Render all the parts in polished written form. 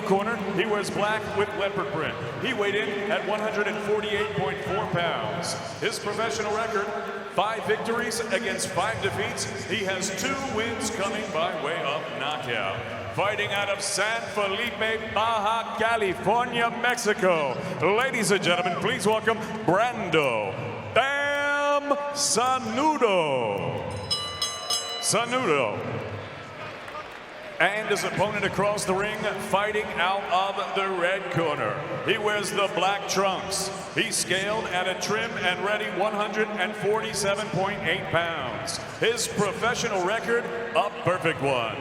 Corner, he wears black with leopard print. He weighed in at 148.4 pounds. His professional record, 5 victories against 5 defeats. He has 2 wins coming by way of knockout. Fighting out of San Felipe, Baja California, Mexico. Ladies and gentlemen, please welcome Brando Bam Sanudo. And his opponent across the ring, fighting out of the red corner. He wears the black trunks. He's scaled at a trim and ready 147.8 pounds. His professional record, a perfect one.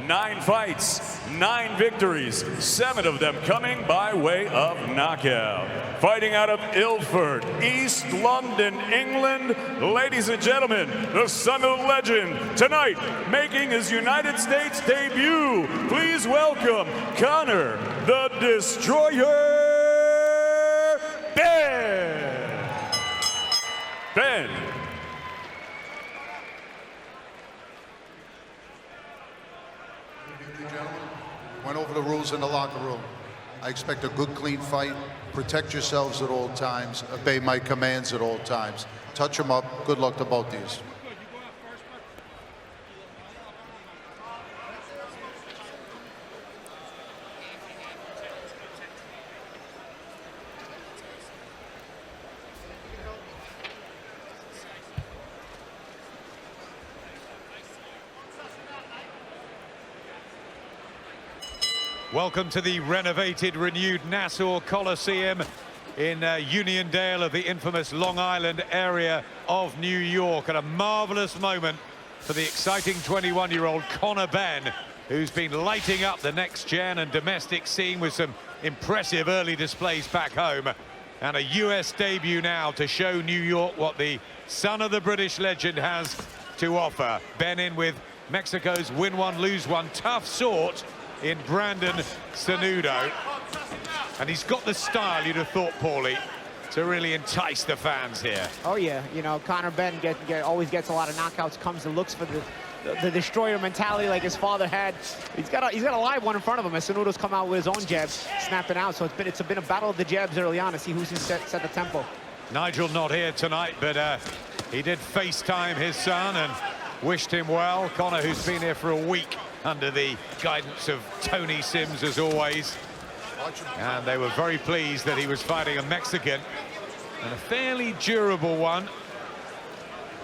9 fights, 9 victories, 7 of them coming by way of knockout. Fighting out of Ilford, East London, England, ladies and gentlemen, the son of the legend, tonight making his United States debut. Please welcome Conor the Destroyer Ben. Went over the rules in the locker room. I expect a good, clean fight. Protect yourselves at all times. Obey my commands at all times. Touch them up. Good luck to both these. Welcome to the renovated, renewed Nassau Coliseum in Uniondale of the infamous Long Island area of New York. And a marvelous moment for the exciting 21-year-old Conor Benn, who's been lighting up the next-gen and domestic scene with some impressive early displays back home. And a US debut now to show New York what the son of the British legend has to offer. Benn in with Mexico's win one, lose one, tough sort in Brandon Sanudo, and he's got the style, you'd have thought, Paulie, to really entice the fans here. Oh yeah, you know, Conor Benn always gets a lot of knockouts, comes and looks for the destroyer mentality like his father had. He's got a live one in front of him as Sanudo's come out with his own jabs, snapping out. So it's been a battle of the jabs early on to see who's set the tempo. Nigel not here tonight, but he did FaceTime his son and wished him well. Conor, who's been here for a week under the guidance of Tony Sims, as always. And they were very pleased that he was fighting a Mexican, and a fairly durable one.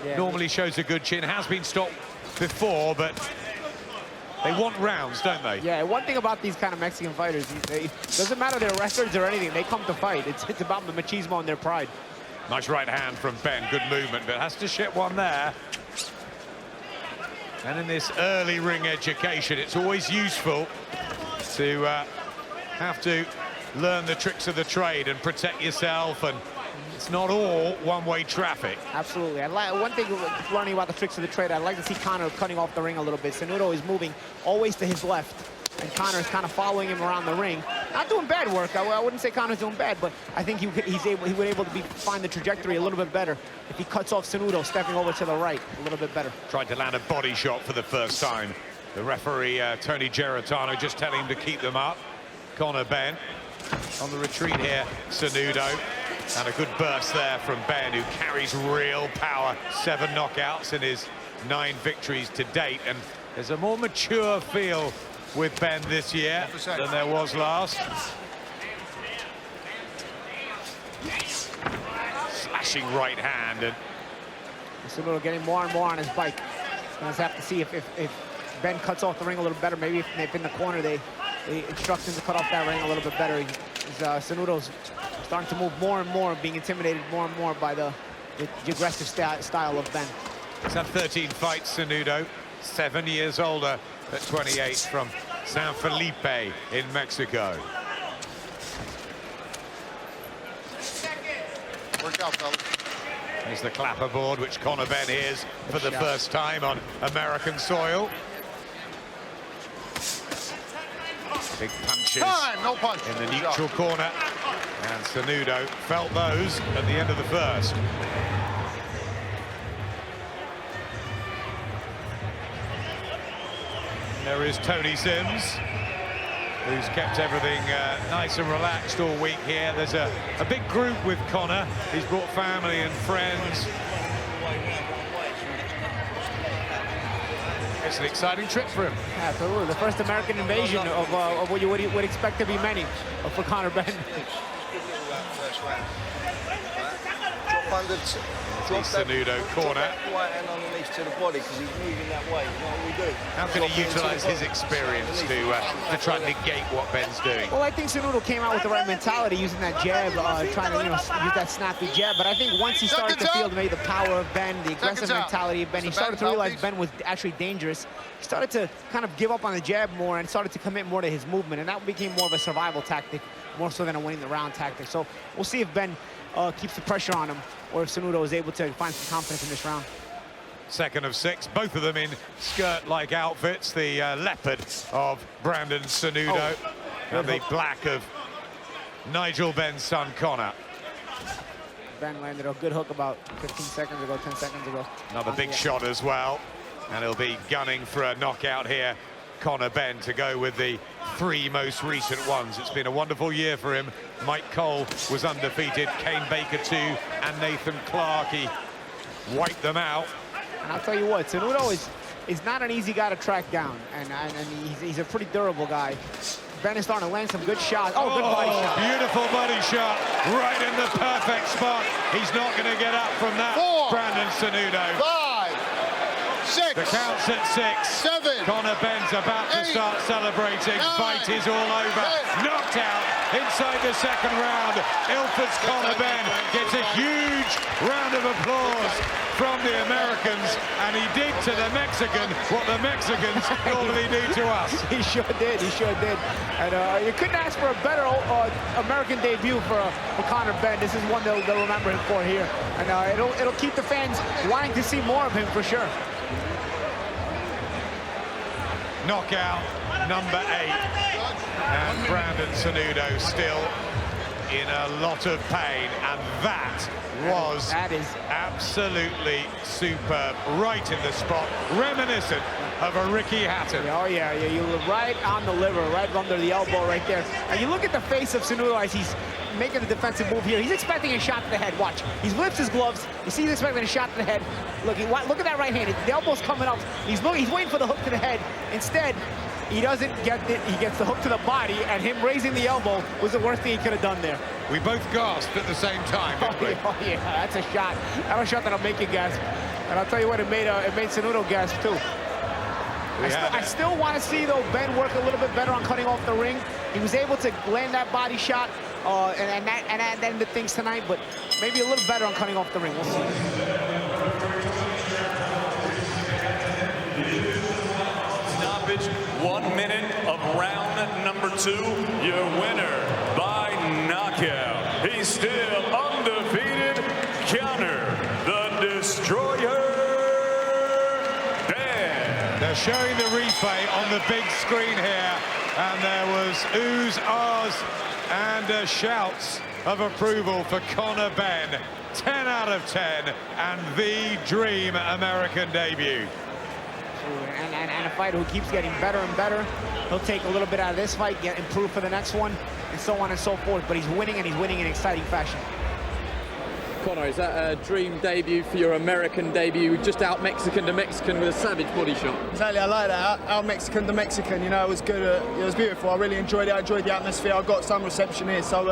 Yeah, normally shows a good chin, has been stopped before, but they want rounds, don't they? Yeah, one thing about these kind of Mexican fighters, it doesn't matter their records or anything, they come to fight. It's about the machismo and their pride. Nice right hand from Benn, good movement, but has to ship one there. And in this early ring education, it's always useful to have to learn the tricks of the trade and protect yourself, and it's not all one-way traffic. Absolutely. One thing learning about the tricks of the trade, I'd like to see Conor cutting off the ring a little bit. Sanudo is moving always to his left, and Conor is kind of following him around the ring. Not doing bad work. I wouldn't say Conor's doing bad, but I think he would able to find the trajectory a little bit better if he cuts off Sanudo, stepping over to the right a little bit better. Tried to land a body shot for the first time. The referee, Tony Geritano, just telling him to keep them up. Conor Benn on the retreat here, Sanudo. And a good burst there from Benn, who carries real power. 7 knockouts in his 9 victories to date. And there's a more mature feel with Benn this year than there was last. Slashing right hand. And Sanudo getting more and more on his bike. We'll just have to see if Benn cuts off the ring a little better. Maybe if in the corner they instruct him to cut off that ring a little bit better. Sanudo's starting to move more and more, being intimidated more and more by the aggressive style of Benn. He's had 13 fights, Sanudo, 7 years older at 28, from San Felipe in Mexico. Work out, fellas. Here's the clapperboard, which Conor Benn hears for the first time on American soil. Big punches no punch. in the neutral corner. And Sanudo felt those at the end of the first. There is Tony Sims. who's kept everything nice and relaxed all week here. There's a big group with Conor. He's brought family and friends. It's an exciting trip for him. Absolutely, the first American invasion of what you would expect to be many for Conor Benn. Cenudo corner. Right hand underneath to the body because he's moving that way. What we do? How can he utilise his experience to try and negate what Ben's doing? Well, I think Cenudo came out with the right mentality, using that jab, trying to use that snappy jab. But I think once he started to feel maybe the power of Ben, the aggressive mentality of Ben, he started to realize Ben was actually dangerous. He started to kind of give up on the jab more and started to commit more to his movement, and that became more of a survival tactic, more so than a winning the round tactic. So we'll see if Ben keeps the pressure on him, or if Cenudo is able to find some confidence in this round. Second of 6, both of them in skirt-like outfits. The leopard of Brandon Cenudo and the black of Nigel Benn's son, Conor. Ben landed a good hook about 15 seconds ago, 10 seconds ago. Another big shot as well. And he'll be gunning for a knockout here, Conor Benn, to go with the 3 most recent ones. It's been a wonderful year for him. Mike Cole was undefeated, Kane Baker 2, and Nathan Clark. He wiped them out. And I'll tell you what, Cenudo is not an easy guy to track down, and he's a pretty durable guy. Ben is starting to land some good shots. Oh, good body shot. Beautiful body shot, right in the perfect spot. He's not going to get up from that, 4, Brandon Cenudo. 5, 6. The count's at 6. 7. Conor Benn's about to 8, start celebrating. 9, Fight is all over. 10. Knocked out inside the second round. Ilford's Conor Benn gets a huge round of applause from the Americans, and he did to the Mexican what the Mexicans normally do to us. He sure did, he sure did. And you couldn't ask for a better American debut for Conor Benn. This is one they'll remember him for here. And it'll keep the fans wanting to see more of him for sure. Knockout number 8. And Brandon Cenudo still in a lot of pain, and that is absolutely superb, right in the spot, reminiscent of a Ricky Hatton. Oh yeah, you look right on the liver, right under the elbow right there. And you look at the face of Cenudo as he's making a defensive move here. He's expecting a shot to the head. Watch, he lifts his gloves. You see he's expecting a shot to the head. Look at that right hand. The elbow's coming up. He's waiting for the hook to the head. Instead, he doesn't get it. He gets the hook to the body, and him raising the elbow was the worst thing he could have done there. We both gasped at the same time, didn't we? Oh yeah, that's a shot. That was a shot that'll make you gasp. And I'll tell you what, it made Cenudo gasp too. I still want to see, though, Ben work a little bit better on cutting off the ring. He was able to land that body shot and that ended things tonight, but maybe a little better on cutting off the ring. We'll see. Stoppage, 1 minute of round number 2. Your winner by knockout. He's still undefeated, Conor the Destroyer Benn. They're showing the replay on the big screen here, and there was oohs, ahs, and shouts of approval for Conor Benn. 10 out of 10, and the dream American debut. And a fighter who keeps getting better and better. He'll take a little bit out of this fight, improve for the next one, and so on and so forth. But he's winning, and he's winning in exciting fashion. Conor, is that a dream debut for your American debut? Just out Mexican to Mexican with a savage body shot. Exactly, I like that. Out Mexican to Mexican, you know, it was good. It was beautiful. I really enjoyed it. I enjoyed the atmosphere. I got some reception here, so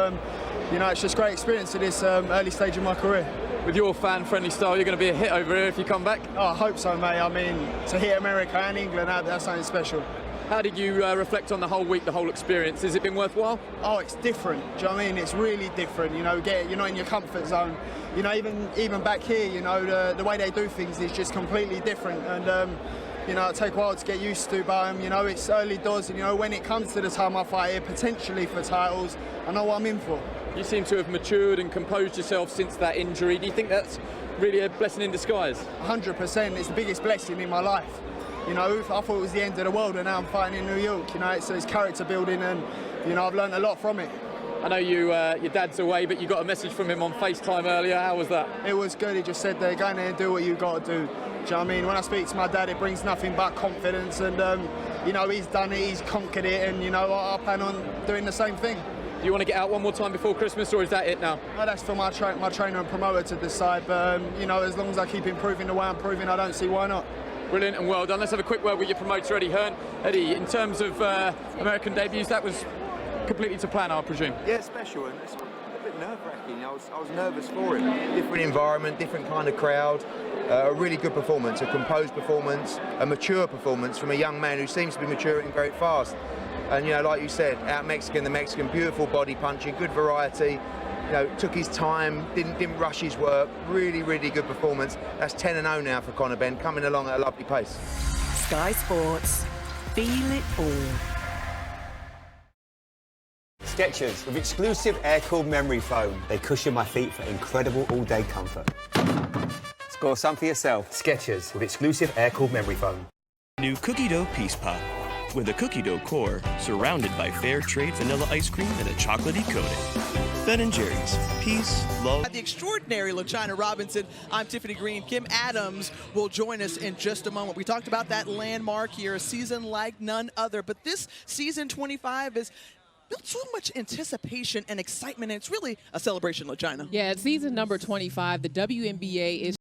you know, it's just a great experience at this early stage of my career. With your fan-friendly style, you're going to be a hit over here if you come back? Oh, I hope so, mate. I mean, to hit America and England, that's something special. How did you reflect on the whole week, the whole experience? Has it been worthwhile? Oh, it's different. Do you know what I mean? It's really different. You know, you're not in your comfort zone. You know, even back here, you know, the way they do things is just completely different. And you know, it'll take a while to get used to, but you know, it's early doors. And you know, when it comes to the time I fight here, potentially for titles, I know what I'm in for. You seem to have matured and composed yourself since that injury. Do you think that's really a blessing in disguise? 100%. It's the biggest blessing in my life. You know, I thought it was the end of the world, and now I'm fighting in New York. You know, it's character building, and you know, I've learned a lot from it. I know your dad's away, but you got a message from him on FaceTime earlier. How was that? It was good. He just said, "Go in there and do what you got to do." you know what I mean? When I speak to my dad, it brings nothing but confidence, and you know, he's done it, he's conquered it, and you know, I plan on doing the same thing. Do you want to get out one more time before Christmas, or is that it now? No, that's for my trainer and promoter to decide, but you know, as long as I keep improving the way I'm improving, I don't see why not. Brilliant and well done. Let's have a quick word with your promoter, Eddie Hearn. Eddie, in terms of American debuts, that was completely to plan, I presume. Yeah, special, and it's a bit nerve-wracking. I was nervous for him. Different environment, different kind of crowd. A really good performance, a composed performance, a mature performance from a young man who seems to be maturing very fast. And you know, like you said, out Mexican, the Mexican, beautiful body punching, good variety. You know, took his time, didn't rush his work. Really, really good performance. That's 10-0 now for Conor Benn, coming along at a lovely pace. Sky Sports. Feel it all. Skechers, with exclusive air-cooled memory foam. They cushion my feet for incredible all-day comfort. Score some for yourself. Skechers, with exclusive air-cooled memory foam. New cookie dough peace pop, with a cookie dough core surrounded by fair trade vanilla ice cream and a chocolatey coating. Ben & Jerry's. Peace, love. The extraordinary LaChina Robinson. I'm Tiffany Green. Kim Adams will join us in just a moment. We talked about that landmark here, a season like none other. But this season 25 is built so much anticipation and excitement, and it's really a celebration, LaChina. Yeah, it's season number 25. The WNBA is